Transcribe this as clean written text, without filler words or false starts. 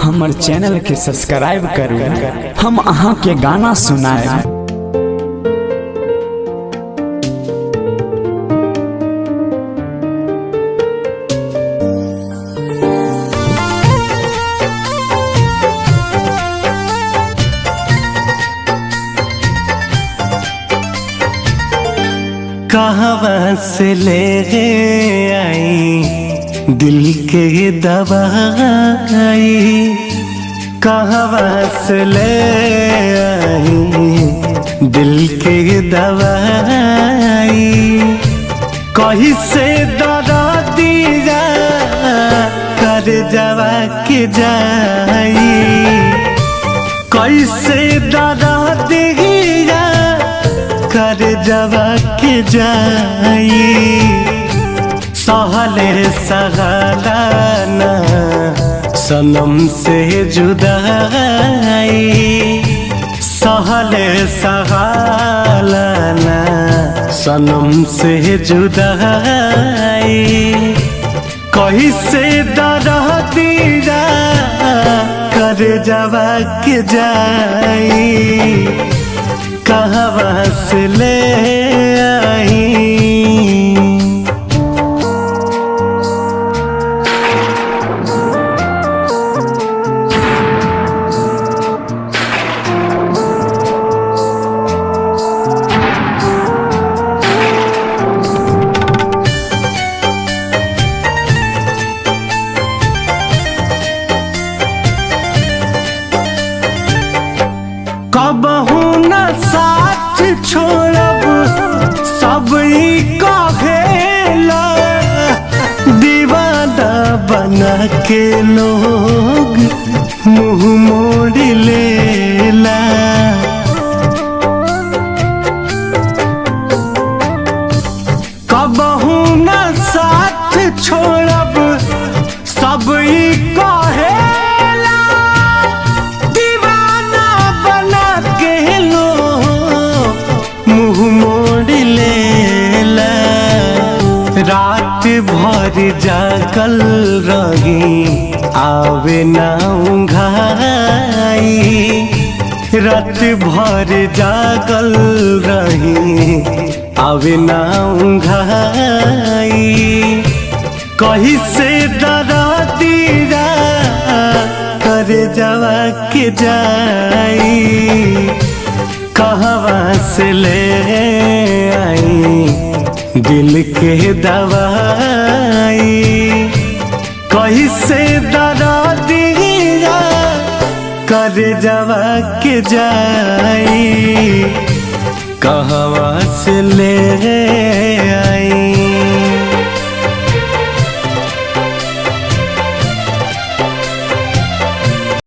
हमर चैनल के सब्सक्राइब करू, हम अहाँ के गाना सुनाए। कहाँ से ले आई दिल के दवाई, कहाँ से ले आई दिल के दवाई, कहीं से दरा दिया कर जवा के जाई, कैसे दरा दिया कर जवा के जाई, सहले सहलाना सनम से जुदाई, सहले सहलाना सनम से जुदाई, कहीं से दरा दिया कर जवा के जाई, कहाँ से ले आई। कबहू न साथ छोड़ब सब कहेला, दीवाना बना के लोग मुँह मोड़ लेला, कबहू न साथ छोड़ब सब कहेला, दीवाना बना के लोग मुँह मोड़ लेला, रात भर जागल रही आवे ना उंघाई, रात भर जागल रही आवे ना उंघाई, कहीं से दरा दिया कर जवा के जाई, कहाँ से ले आई दिल के दवाई, कहीं से दरा दिया कर जवा के जाई, कहाँ से ले आई।